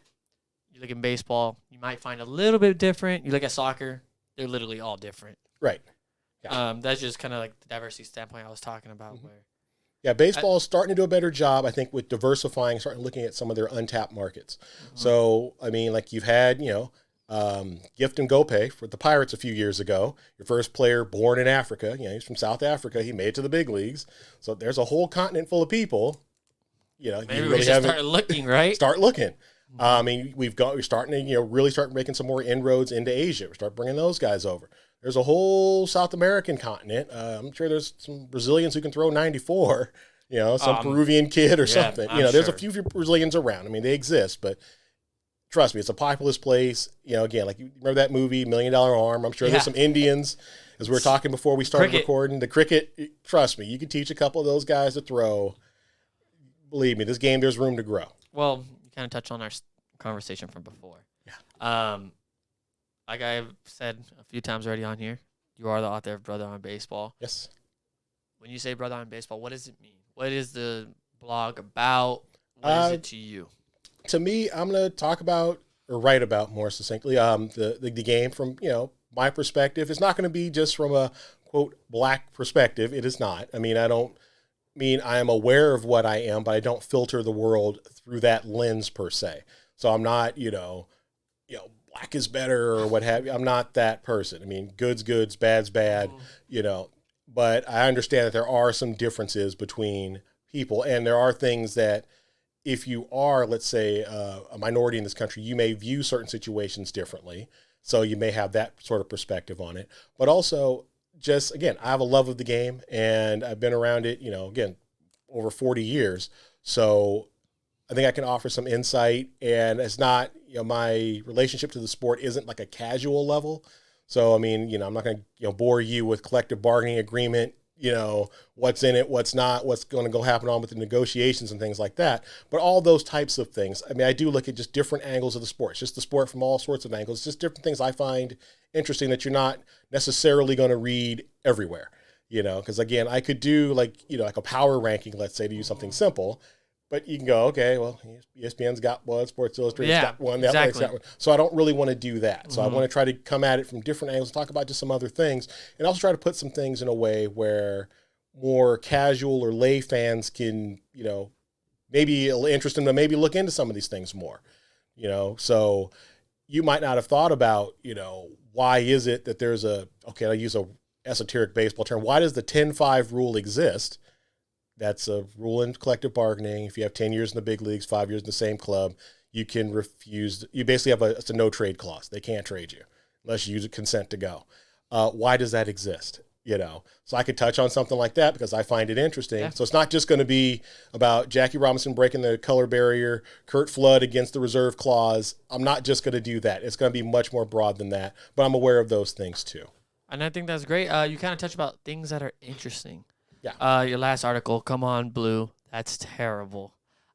B: You look in baseball, you might find a little bit different. You look at soccer, they're literally all different.
D: Right. Yeah.
B: That's just kind of like the diversity standpoint I was talking about.
D: Mm-hmm. Yeah, baseball is starting to do a better job, I think, with diversifying, starting looking at some of their untapped markets. Mm-hmm. So, I mean, like you've had, Gift and Gopay for the Pirates a few years ago. Your first player born in Africa. He's from South Africa. He made it to the big leagues. So there's a whole continent full of people.
B: Maybe we should start looking, right?
D: Start looking. I mean, we're starting to, really start making some more inroads into Asia. We start bringing those guys over. There's a whole South American continent. I'm sure there's some Brazilians who can throw 94, some Peruvian kid or something. There's a few Brazilians around. I mean, they exist, but trust me, it's a populous place. Again, like you remember that movie, $1 Million Arm? I'm sure there's some Indians, as we were talking before we started recording. The cricket, trust me, you can teach a couple of those guys to throw. Believe me, this game, there's room to grow.
B: Well, you kind of touched on our conversation from before. Yeah. Like I've said a few times already on here, you are the author of Brotha on Baseball.
D: Yes.
B: When you say Brotha on Baseball, what does it mean? What is the blog about? What is it to you?
D: To me, I'm going to talk about, or write about more succinctly, the game from, my perspective. It's not going to be just from a, quote, black perspective. It is not. I mean, I am aware of what I am, but I don't filter the world through that lens per se. So I'm not, black is better or what have you. I'm not that person. I mean, good's good, bad's bad, but I understand that there are some differences between people, and there are things that if you are, let's say, a minority in this country, you may view certain situations differently. So you may have that sort of perspective on it, but also just, again, I have a love of the game and I've been around it, again, over 40 years. So I think I can offer some insight, and it's not, my relationship to the sport isn't like a casual level. So, I mean, I'm not going to, bore you with collective bargaining agreement, what's in it, what's not, what's going to go happen on with the negotiations and things like that. But all those types of things, I mean, I do look at just different angles of the sport. It's just the sport from all sorts of angles. It's just different things I find interesting that you're not necessarily going to read everywhere, because again, I could do like a power ranking, let's say, to use something simple. But you can go, okay, well, ESPN's got one, Sports Illustrated's got one, that one's got one. So I don't really want to do that. So I want to try to come at it from different angles, talk about just some other things, and also try to put some things in a way where more casual or lay fans can, maybe it'll interest them to maybe look into some of these things more. So you might not have thought about, why is it that there's I'll use a esoteric baseball term. Why does the 10-5 rule exist? That's a rule in collective bargaining. If you have 10 years in the big leagues, 5 years in the same club, you can refuse. You basically have it's a no trade clause. They can't trade you unless you use a consent to go. Why does that exist? So I could touch on something like that because I find it interesting. Yeah. So it's not just going to be about Jackie Robinson breaking the color barrier, Curt Flood against the reserve clause. I'm not just going to do that. It's going to be much more broad than that, but I'm aware of those things too.
B: And I think that's great. You kind of touch about things that are interesting.
D: Yeah.
B: Your last article, Come On Blue, that's terrible.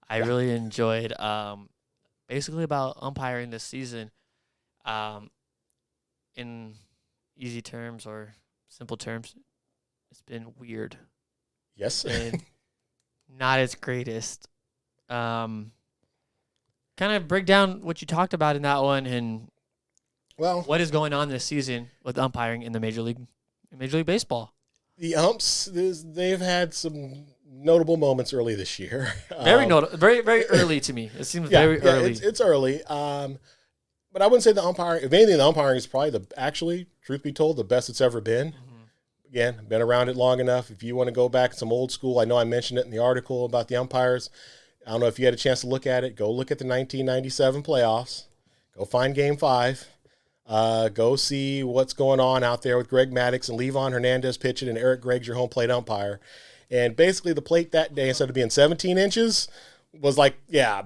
B: I really enjoyed basically about umpiring this season in easy terms or simple terms. It's been weird.
D: Yes.
B: And not its greatest. Kind of break down what you talked about in that one and what is going on this season with umpiring in the Major League Baseball.
D: The umps, they've had some notable moments early this year.
B: Very notable, very very early to me. It seems very early.
D: It's early. But I wouldn't say the umpiring. If anything, the umpiring is probably truth be told, the best it's ever been. again, been around it long enough. If you want to go back to some old school, I know I mentioned it in the article about the umpires. I don't know if you had a chance to look at it. Go look at the 1997 playoffs. Go find Game 5. Go see what's going on out there with Greg Maddux and Levon Hernandez pitching and Eric Gregg's your home plate umpire. And basically the plate that day, instead of being 17 inches, was like,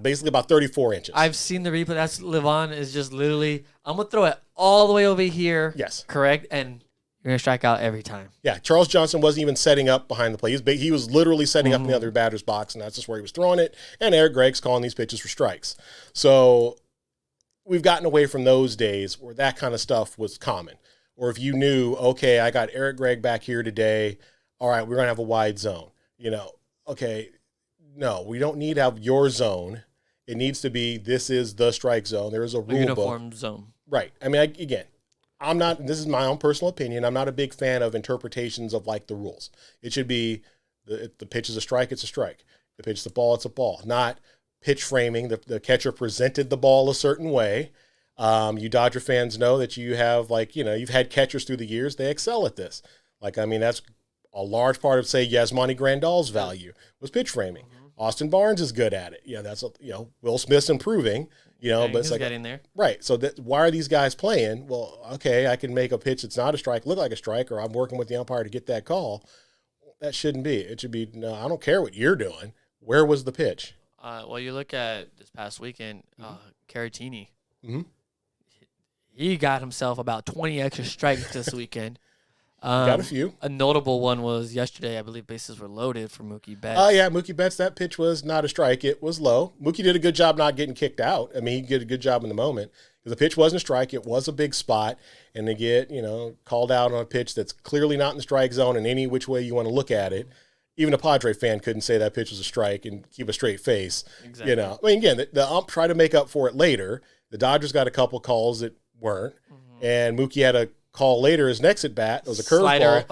D: basically about 34 inches.
B: I've seen the replay. That's Levon is just literally, I'm going to throw it all the way over here.
D: Yes.
B: Correct? And you're going to strike out every time.
D: Yeah, Charles Johnson wasn't even setting up behind the plate. He was literally setting up in the other batter's box, and that's just where he was throwing it. And Eric Gregg's calling these pitches for strikes. So we've gotten away from those days where that kind of stuff was common. Or if you knew, okay, I got Eric Gregg back here today, all right, we're going to have a wide zone. Okay, no, we don't need to have your zone. It needs to be, this is the strike zone. There is a rule
B: uniform
D: book.
B: Zone. Right.
D: I mean, this is my own personal opinion. I'm not a big fan of interpretations of like the rules. It should be the pitch is a strike, it's a strike. The pitch is a ball, it's a ball. Not pitch framing. The catcher presented the ball a certain way. You Dodger fans know that you have you've had catchers through the years. They excel at this. That's a large part of, say, Yasmani Grandal's value was pitch framing. Austin Barnes is good at it. That's Will Smith's improving. But it's like
B: getting there.
D: Right. So why are these guys playing? Well, okay, I can make a pitch that's not a strike look like a strike, or I'm working with the umpire to get that call. That shouldn't be. It should be, no, I don't care what you're doing. Where was the pitch?
B: Well, you look at this past weekend, Caratini.
D: Mm-hmm.
B: He got himself about 20 extra strikes this weekend.
D: Got a few.
B: A notable one was yesterday. I believe bases were loaded for Mookie Betts.
D: Oh, yeah, Mookie Betts, that pitch was not a strike. It was low. Mookie did a good job not getting kicked out. I mean, he did a good job in the moment. Because the pitch wasn't a strike. It was a big spot. And they get, called out on a pitch that's clearly not in the strike zone in any which way you want to look at it. Even a Padre fan couldn't say that pitch was a strike and keep a straight face.
B: Exactly.
D: I mean, again, the ump tried to make up for it later. The Dodgers got a couple calls that weren't. And Mookie had a call later, his next at bat, it was a curveball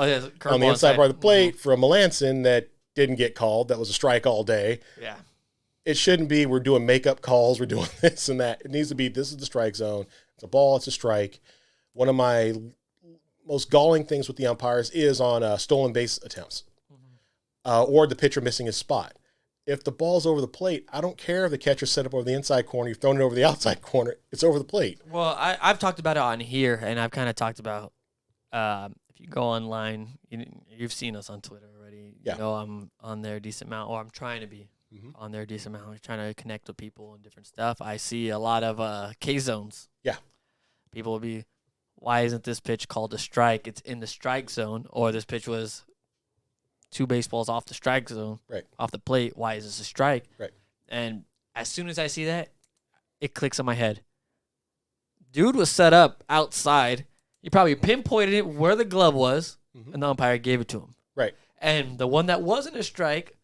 D: on the inside part of the plate from Melanson that didn't get called. That was a strike all day.
B: Yeah.
D: It shouldn't be we're doing makeup calls, we're doing this and that. It needs to be this is the strike zone. It's a ball, it's a strike. One of my most galling things with the umpires is on stolen base attempts or the pitcher missing his spot. If the ball's over the plate, I don't care if the catcher set up over the inside corner, you've thrown it over the outside corner, it's over the plate.
B: Well, I've talked about it on here, and I've kind of talked about if you go online, you've seen us on Twitter already.
D: Yeah.
B: I'm on there a decent amount, or I'm trying to be on there a decent amount. I'm trying to connect with people and different stuff. I see a lot of K-zones.
D: Yeah.
B: People will be, why isn't this pitch called a strike? It's in the strike zone, or this pitch was 2 baseballs off the strike zone,
D: right,
B: off the plate. Why is this a strike?
D: Right.
B: And as soon as I see that, it clicks in my head. Dude was set up outside. He probably pinpointed it where the glove was, and the umpire gave it to him.
D: Right.
B: And the one that wasn't a strike,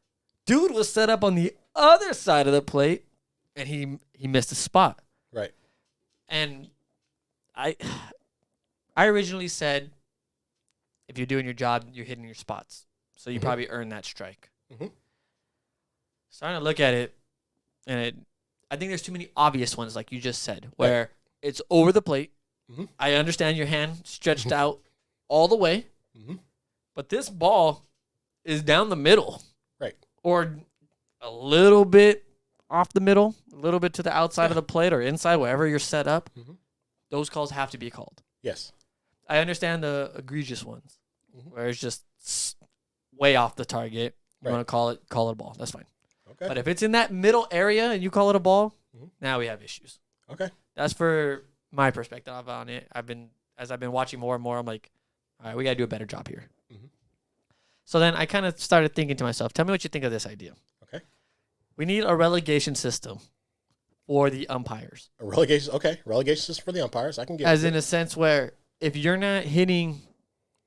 B: dude was set up on the other side of the plate, and he missed a spot.
D: Right.
B: And I originally said, if you're doing your job, you're hitting your spots. So you probably earned that strike. Starting to look at it, and I think there's too many obvious ones, like you just said, where it's over the plate. I understand your hand stretched out all the way, but this ball is down the middle.
D: Right.
B: Or a little bit off the middle, a little bit to the outside of the plate or inside, wherever you're set up. Those calls have to be called.
D: Yes.
B: I understand the egregious ones, where it's just way off the target. You want to call it a ball. That's fine.
D: Okay.
B: But if it's in that middle area and you call it a ball, now we have issues.
D: Okay.
B: That's for my perspective on it. As I've been watching more and more, I'm like, all right, we got to do a better job here. So then I kind of started thinking to myself, tell me what you think of this idea.
D: Okay.
B: We need a relegation system for the umpires.
D: A relegation, okay. Relegation system for the umpires. I can get
B: As in a sense where if you're not hitting,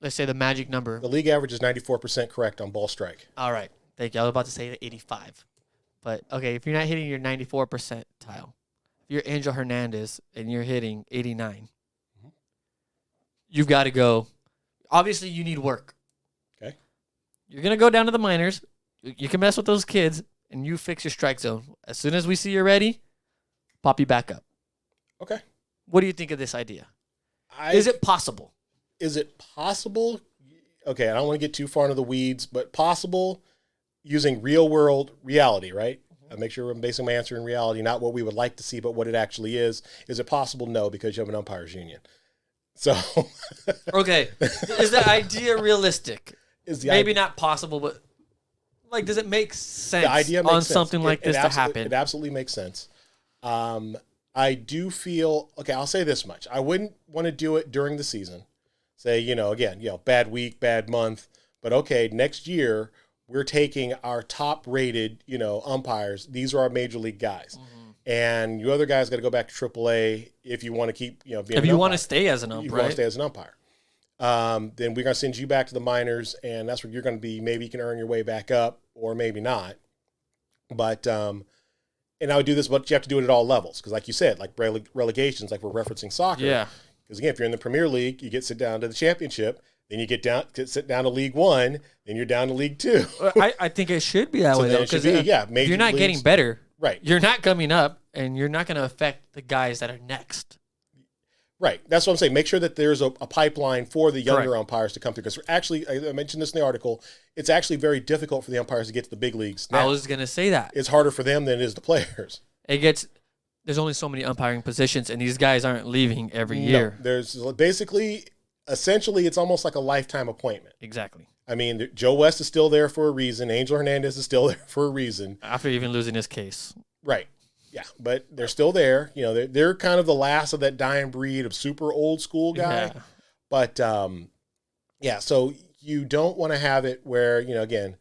B: let's say the magic number.
D: The league average is 94% correct on ball strike.
B: All right. Thank you. I was about to say 85. But, okay, if you're not hitting your 94 percentile, if you're Angel Hernandez and you're hitting 89, you've got to go. Obviously, you need work.
D: Okay.
B: You're going to go down to the minors. You can mess with those kids, and you fix your strike zone. As soon as we see you're ready, pop you back up.
D: Okay.
B: What do you think of this idea? Is it possible?
D: Is it possible? okay, I don't want to get too far into the weeds, but possible using real world reality, right? I make sure I'm basing my answer in reality, not what we would like to see, but what it actually is. Is it possible? No, because you have an umpires union. So,
B: Okay, is the idea realistic?
D: is the
B: Maybe
D: idea,
B: not possible, but like, does it make sense
D: the idea makes
B: on
D: sense.
B: something like this to happen?
D: It absolutely makes sense. I do feel, okay, I'll say this much. I wouldn't want to do it during the season. Say, again, bad week, bad month. But okay, next year, we're taking our top rated, umpires. These are our major league guys. And you other guys got to go back to AAA if you want to keep, being
B: If you want to stay as an
D: you
B: umpire,
D: want to
B: right?
D: stay as an umpire. Then we're going to send you back to the minors, and that's where you're going to be. Maybe you can earn your way back up, or maybe not. But and I would do this, but you have to do it at all levels because, like you said, like relegations, like we're referencing soccer.
B: Yeah.
D: Because again, if you're in the Premier League, you get sit down to the Championship, then you get sit down to League One, then you're down to League Two.
B: I think it should be that way though, because
D: major
B: you're not
D: leagues,
B: getting better.
D: Right.
B: You're not coming up, and you're not going to affect the guys that are next.
D: Right. That's what I'm saying. Make sure that there's a pipeline for the younger
B: Correct.
D: umpires to come through. Because actually, I mentioned this in the article, it's actually very difficult for the umpires to get to the big leagues now.
B: I was going to say that.
D: It's harder for them than it is the players.
B: There's only so many umpiring positions, and these guys aren't leaving every year.
D: No, there's essentially, it's almost like a lifetime appointment.
B: Exactly.
D: I mean, Joe West is still there for a reason. Angel Hernandez is still there for a reason.
B: After even losing his case.
D: Right. Yeah, but they're still there. They're kind of the last of that dying breed of super old school guy.
B: Yeah.
D: But, so you don't want to have it where, again,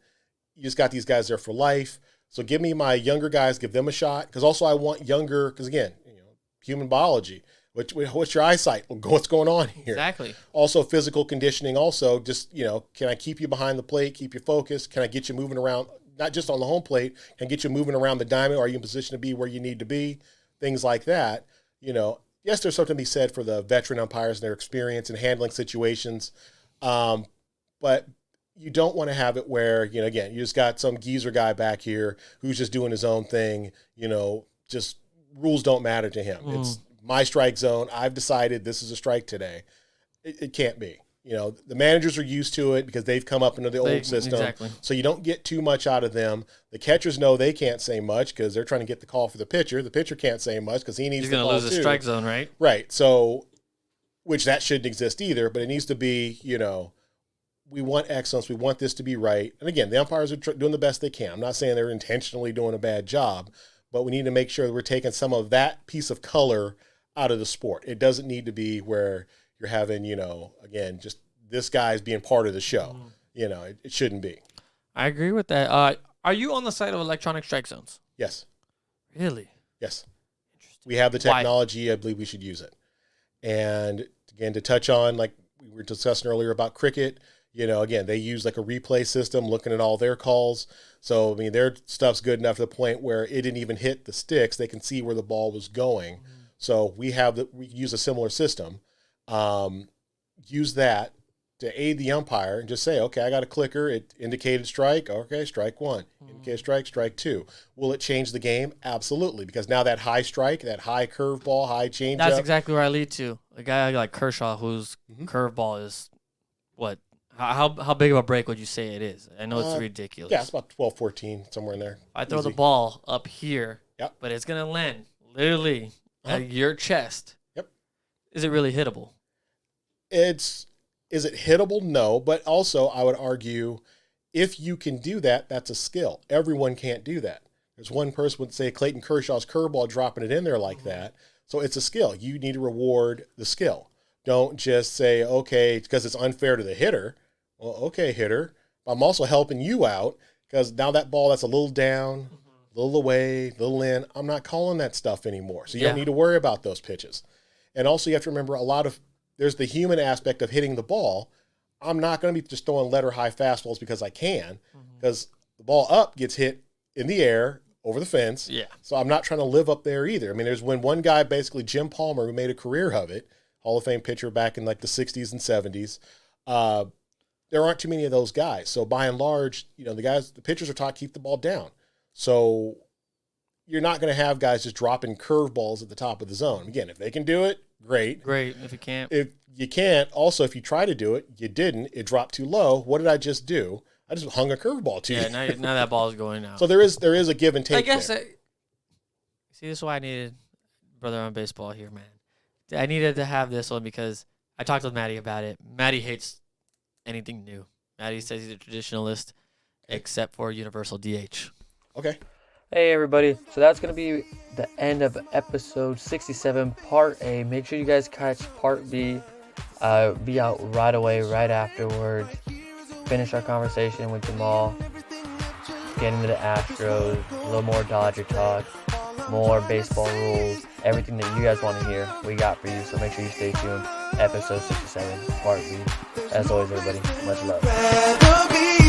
D: you just got these guys there for life. So give me my younger guys, give them a shot. Because also I want younger, because again, human biology. What's your eyesight? What's going on here?
B: Exactly.
D: Also physical conditioning. Also just, can I keep you behind the plate, keep you focused? Can I get you moving around, not just on the home plate, can I get you moving around the diamond? Are you in position to be where you need to be? Things like that. Yes, there's something to be said for the veteran umpires and their experience in handling situations. But you don't want to have it where, again, you just got some geezer guy back here who's just doing his own thing, just rules don't matter to him. It's my strike zone. I've decided this is a strike today. It can't be. The managers are used to it because they've come up into the old system.
B: Exactly.
D: So you don't get too much out of them. The catchers know they can't say much because they're trying to get the call for the pitcher. The pitcher can't say much because he needs
B: He's
D: the
B: going
D: call
B: to lose
D: too.
B: the strike zone, right?
D: Right. So, which that shouldn't exist either, but it needs to be, we want excellence. We want this to be right. And again, the umpires are doing the best they can. I'm not saying they're intentionally doing a bad job, but we need to make sure that we're taking some of that piece of color out of the sport. It doesn't need to be where you're having, again, just this guy's being part of the show. It shouldn't be.
B: I agree with that. Are you on the side of electronic strike zones?
D: Yes.
B: Really?
D: Yes. We have the technology. I believe we should use it. And again, to touch on, like we were discussing earlier about cricket, again, they use like a replay system looking at all their calls. So, I mean, their stuff's good enough to the point where it didn't even hit the sticks. They can see where the ball was going. So we use a similar system. Use that to aid the umpire and just say, okay, I got a clicker. It indicated strike. Okay, strike one. Indicated strike two. Will it change the game? Absolutely. Because now that high strike, that high curveball, high changeup.
B: That's exactly where I lead to. A guy like Kershaw, whose curveball is what? How big of a break would you say it is? I know it's ridiculous.
D: Yeah, it's about 12, 14, somewhere in there.
B: I throw the ball up here,
D: Yep.
B: but it's going to land literally at your chest.
D: Yep.
B: Is it really hittable?
D: Is it hittable? No, but also I would argue if you can do that, that's a skill. Everyone can't do that. There's one person would say Clayton Kershaw's curveball, dropping it in there like that. So it's a skill. You need to reward the skill. Don't just say, okay, because it's unfair to the hitter. Well, okay, hitter. I'm also helping you out because now that ball that's a little down, a little away, a little in, I'm not calling that stuff anymore. So you don't need to worry about those pitches. And also you have to remember there's the human aspect of hitting the ball. I'm not going to be just throwing letter high fastballs because I can, because the ball up gets hit in the air over the fence.
B: Yeah.
D: So I'm not trying to live up there either. I mean, there's one guy, basically Jim Palmer, who made a career of it, Hall of Fame pitcher back in like the 60s and 70s. There aren't too many of those guys. So by and large, the pitchers are taught to keep the ball down. So you're not going to have guys just dropping curveballs at the top of the zone. Again, if they can do it, great.
B: Great. If you can't.
D: If you can't, also, if you try to do it, you didn't, it dropped too low. What did I just do? I just hung a curveball to
B: Yeah,
D: you.
B: now that ball is going out.
D: So there is a give and take.
B: I guess.
D: there.
B: See, this is why I needed Brother on Baseball here, man. I needed to have this one because I talked with Maddie about it. Maddie hates anything new. Maddie says he's a traditionalist, except for Universal DH.
D: Okay.
A: Hey everybody, so that's going to be the end of episode 67, part A. Make sure you guys catch part B. Be out right away, right afterwards. Finish our conversation with Jamal. Get into the Astros, a little more Dodger talk, more baseball rules, everything that you guys want to hear, we got for you. So make sure you stay tuned. Episode 67, part B. As always, everybody, much love.